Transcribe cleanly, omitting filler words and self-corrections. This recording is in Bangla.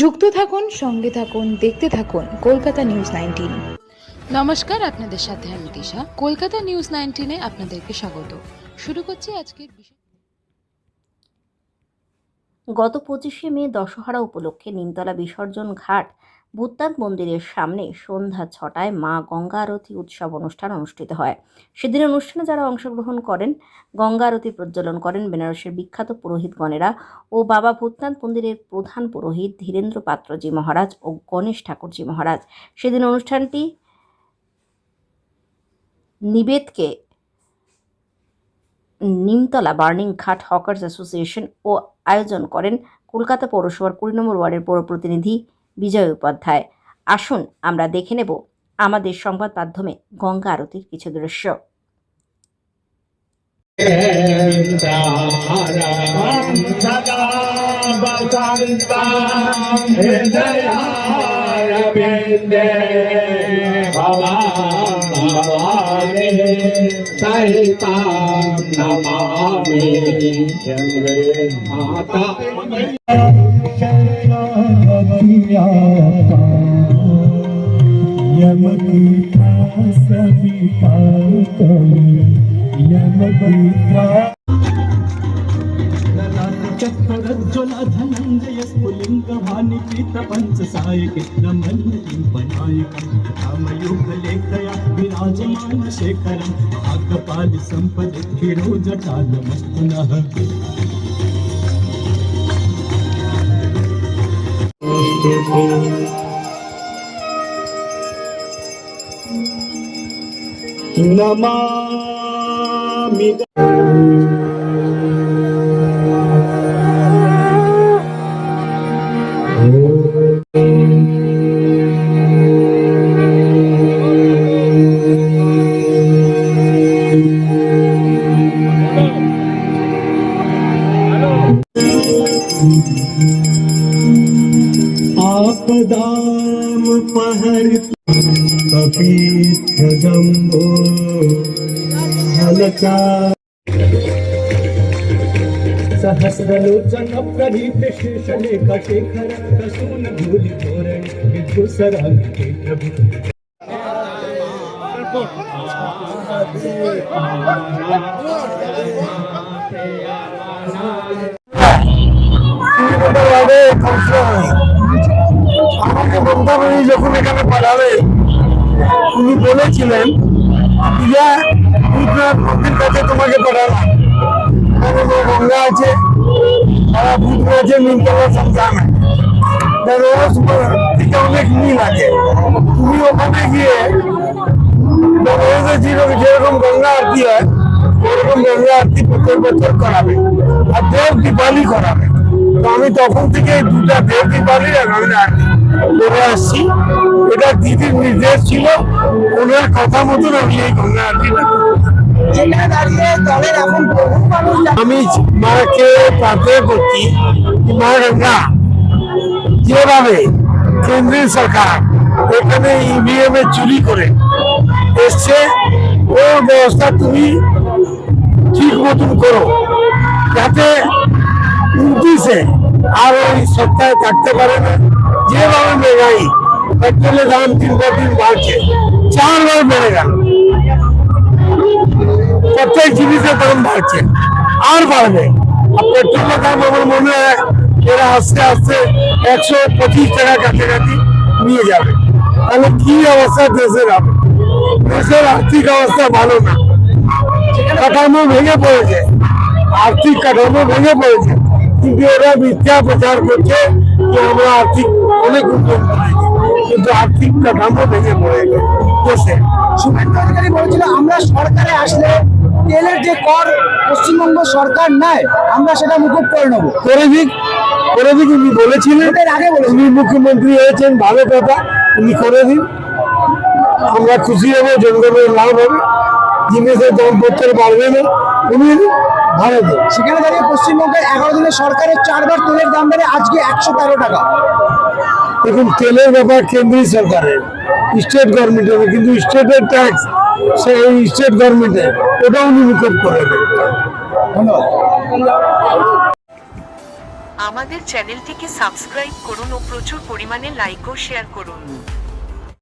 যুক্ত থাকুন, সঙ্গে থাকুন, দেখতে থাকুন কলকাতা নিউজ 19। নমস্কার, আপনাদের সাথে আমি দিশা। কলকাতা নিউজ 19-এ আপনাদেরকে স্বাগত। শুরু করছি আজকের বিষয়। গত 25শে মে দশহরা উপলক্ষে নিমতলা বিসর্জন ঘাট ভূতনাথ মন্দিরের সামনে সন্ধ্যা 6টায় মা গঙ্গা আরতি উৎসব অনুষ্ঠান অনুষ্ঠিত হয়। সেদিন অনুষ্ঠানে যারা অংশগ্রহণ করেন, গঙ্গা আরতি প্রজ্বলন করেন বেনারসের বিখ্যাত পুরোহিতগণেরা ও বাবা ভূতনাথ মন্দিরের প্রধান পুরোহিত ধীরেন্দ্র পাত্রজি মহারাজ ও গণেশ ঠাকুরজি মহারাজ। সেদিন অনুষ্ঠানটি নিবেদকে নিমতলা বার্নিং ঘাট হকার্স অ্যাসোসিয়েশন ও আয়োজন করেন কলকাতা পৌরসভার 20 নম্বর ওয়ার্ডের পৌর প্রতিনিধি বিজয় উপাধ্যায়। আসুন আমরা দেখে নেব আমাদের সংবাদ মাধ্যমে গঙ্গা আরতির কিছু দৃশ্য। चक्रज्ज्वला धनञ्जय स्फुलिङ्गवाणि पीतपञ्चसायके नमन्यनायकं रामयोगलेखया विराजमान शेखरं भागपालि सम्पदि हिरोजटालमस्तुनः। नमामि आपदाम पहर कपीथ जम्बो हलचा सहस्रलोचन प्रदीप शेषलेख शेखर कसून धूलि धोरण विभूषराग के प्रभु। আমাকে বন্ধুবান্ধবী যখন এখানে পাঠাবে উনি বলেছিলেন যে ভূতনাথ মন্দির কাছে তোমাকে পাঠালাম, এখানে গঙ্গা আছে, সারা ভূতনাথ আছে, নিমতলা সংস্থান থেকে অনেক মিল আছে। তুমি ওখানে গিয়ে যেরকম গঙ্গা আরতি হয় ওরকম গঙ্গা আরতি প্রত্যেক বছর করাবে আর দেব দীপালি করাবে। তো আমি তখন থেকে দুটা দেব দীপালির গঙ্গা আরতি করে আসছি। এটা দিদির নির্দেশ ছিল, ওনার কথা মতন আমি এই গঙ্গা আরতিটা আমি মাকে প্রার্থনা করছি। মা গঙ্গা, যেভাবে কেন্দ্রীয় সরকার এখানে ইভিএম এ চুরি করে এসছে, ওর ব্যবস্থা তুমি ঠিক মতন করো যাতে 29-এ আর ওই সপ্তাহে থাকতে পারে না। যেভাবে মেঘাই পেট্রোলের দাম 3 দিন বাড়ছে, 4 বার বেড়ে গেল, প্রত্যেক জিনিসের দাম বাড়ছে আর বাড়বে। আর পেট্রোলের দাম আমার মনে হয় এরা আস্তে আস্তে 125 টাকা কাছাকাছি নিয়ে যাবে। তাহলে কি অবস্থা দেশের হবে? দেশের আর্থিক অবস্থা ভালো না, কাঠামো ভেঙে পড়েছে, আর্থিক কাঠামো ভেঙে পড়েছে, কিন্তু এরা মিথ্যা প্রচার করছে যে আমরা আর্থিক অনেক উন্নয়ন করেছি, কিন্তু আর্থিক কাঠামো ভেঙে পড়েছে দেশে। শুভেন্দু অধিকারী বলেছিল আমরা সরকারে আসলে তেলের যে কর পশ্চিমবঙ্গ সরকার নেয় আমরা সেটা মুকুব করে নেবো। করে দিক উনি বলেছিলেন, উনি মুখ্যমন্ত্রী হয়েছেন, ভালো কথা, উনি করে দিন, আমরা খুশি হবো, জনগণের লাভ হবে, জিনিসের দামপত্র বাড়বে না, উনি ভালো দেন। সেখানে দাঁড়িয়ে পশ্চিমবঙ্গের 11 দিনের সরকারের 4 বার তেলের দাম বেড়ে আজকে 113 টাকা। দেখুন, তেলের ব্যাপার কেন্দ্রীয় সরকারের, স্টেট গভর্নমেন্টের, কিন্তু স্টেটের ট্যাক্স সেই স্টেট গভর্নমেন্টের, ওটা উনি মুকুব করে দেন। ধন্যবাদ। আমাদের চ্যানেলটিকে সাবস্ক্রাইব করুন ও প্রচুর পরিমাণে লাইক ও শেয়ার করুন।